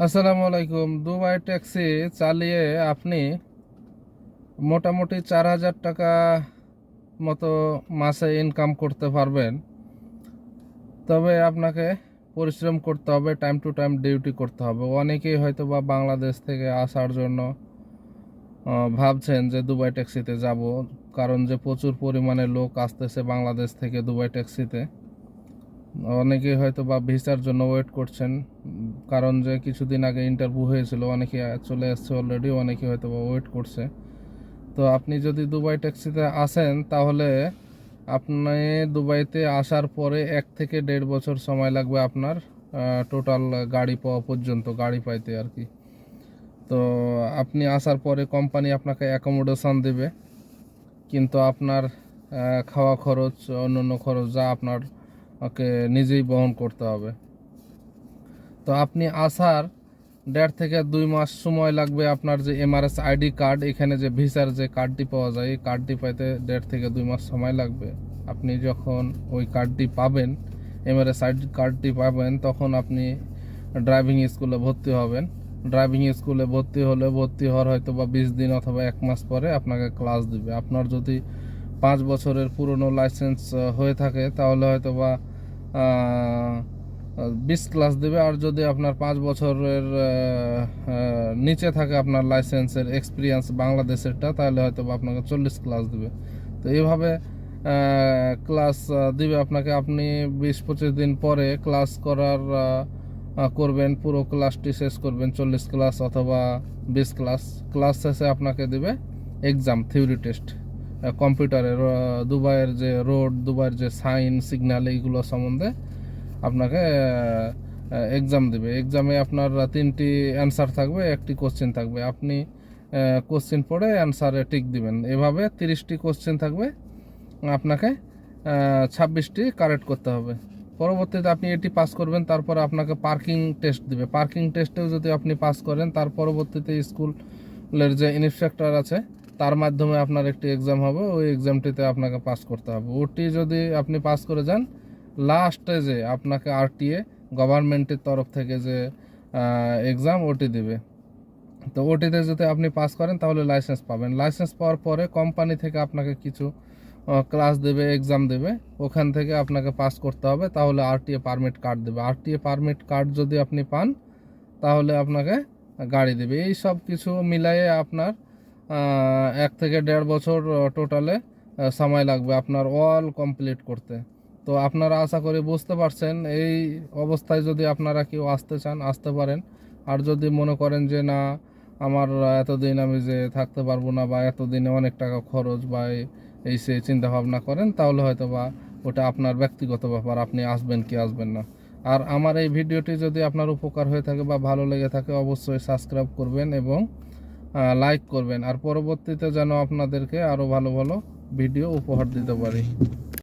আসসালামু আলাইকুম। Dubai taxi চালিয়ে আপনি মোটামুটি 4,000 টাকা মতো মাসে ইনকাম করতে পারবেন। তবে আপনাকে পরিশ্রম করতে হবে, টাইম টু টাইম ডিউটি করতে হবে। অনেকেই হয়তো বা বাংলাদেশ থেকে আসার জন্য ভাবছেন যে দুবাই ট্যাক্সিতে যাব, কারণ যে প্রচুর পরিমাণে লোক আসতেছে বাংলাদেশ থেকে দুবাই ট্যাক্সিতে। অনেকেই হয়তো বা ভিসার জন্য ওয়েট করছেন, কারণ যে কিছুদিন আগে ইন্টারভিউ হয়েছিল, অনেকে চলে আসছে অলরেডি, অনেকে হয়তো বা ওয়েট করছে। তো আপনি যদি দুবাই ট্যাক্সিতে আসেন তাহলে আপনি দুবাইতে আসার পরে 1 থেকে 1.5 বছর সময় লাগবে আপনার টোটাল গাড়ি পাওয়া পর্যন্ত, গাড়ি পাইতে আর কি। তো আপনি আসার পরে কোম্পানি আপনাকে অ্যাকোমোডেশন দেবে, কিন্তু আপনার খাওয়া খরচ, অন্যান্য খরচ যা আপনার ওকে নিজেই বহন করতে হবে। তো আপনি আসার 1.5 থেকে 2 মাস সময় লাগবে। আপনার যে এমআরএস আইডি কার্ড, এখানে যে ভিসার যে কার্ডটি পাওয়া যায়, এই কার্ডটি পাইতে 1.5 থেকে 2 মাস সময় লাগবে। আপনি যখন ওই কার্ডটি পাবেন, এমআরএস আইডি কার্ডটি পাবেন, তখন আপনি ড্রাইভিং স্কুলে ভর্তি হবেন। ড্রাইভিং স্কুলে ভর্তি হলে ভর্তি হওয়ার হয়তো বা 20 দিন অথবা 1 মাস পরে আপনাকে ক্লাস দিবে। আপনার যদি 5 বছরের পুরনো লাইসেন্স হয়ে থাকে তাহলে হয়তো বা 20 ক্লাস দেবে। আর যদি আপনার 5 বছরের নিচে থাকে আপনার লাইসেন্সের এক্সপিরিয়েন্স বাংলাদেশেরটা, তাহলে হয়তো বা আপনাকে 40 ক্লাস দেবে। তো এইভাবে ক্লাস দিবে আপনাকে। আপনি 20-25 দিন পরে ক্লাস করবেন, পুরো ক্লাসটি শেষ করবেন, 40 ক্লাস অথবা 20 ক্লাস। ক্লাস শেষে আপনাকে দেবে এক্সাম, থিওরি টেস্ট কম্পিউটারের। দুবাইয়ের যে রোড, দুবাইয়ের যে সাইন সিগন্যাল, এইগুলো সম্বন্ধে আপনাকে এক্সাম দেবে। এক্সামে আপনার 3টি অ্যান্সার থাকবে, একটি কোশ্চেন থাকবে। আপনি কোশ্চেন পড়ে অ্যান্সারে টিক দিবেন। এভাবে 30টি কোশ্চেন থাকবে, আপনাকে 26টি কারেক্ট করতে হবে। পরবর্তীতে আপনি এটি পাস করবেন, তারপরে আপনাকে পার্কিং টেস্ট দিবে। পার্কিং টেস্টেও যদি আপনি পাস করেন, তার পরবর্তীতে স্কুলের যে ইন্সট্রাক্টর আছে তার মাধ্যমে আপনার একটি এক্সাম হবে, ওই এক্সামটিতে আপনাকে পাস করতে হবে। ওটি যদি আপনি পাস করে যান, লাস্টে যে আপনাকে আরটিএ গভর্নমেন্টের তরফ থেকে যে এক্সাম, ওটি দিবে। তো ওটিতে যদি আপনি পাস করেন তাহলে লাইসেন্স পাবেন। লাইসেন্স পাওয়ার পরে কোম্পানি থেকে আপনাকে কিছু ক্লাস দেবে, এক্সাম দেবে, ওখান থেকে আপনাকে পাস করতে হবে, তাহলে আরটিএ পারমিট কার্ড দেবে। আরটিএ পারমিট কার্ড যদি আপনি পান তাহলে আপনাকে গাড়ি দেবে। এই সব কিছু মিলাইয়ে আপনার 1 থেকে 1.5 বছর টোটালে সময় লাগবে আপনার অল কমপ্লিট করতে। তো আপনারা আশা করি বুঝতে পারছেন। এই অবস্থায় যদি আপনারা কেউ আসতে চান, আসতে পারেন। আর যদি মনে করেন যে না, আমার এতদিন আমি যে থাকতে পারবো না, বা এতদিনে অনেক টাকা খরচ, বা এই সে চিন্তা ভাবনা করেন, তাহলে হয়তো বা ওটা আপনার ব্যক্তিগত ব্যাপার, আপনি আসবেন কি আসবেন না। আর আমার এই ভিডিওটি যদি আপনার উপকার হয়ে থাকে বা ভালো লেগে থাকে, অবশ্যই সাবস্ক্রাইব করবেন এবং লাইক করবেন। আর পরবর্তীতে যেন আপনাদেরকে আরও ভালো ভালো ভিডিও উপহার দিতে পারি।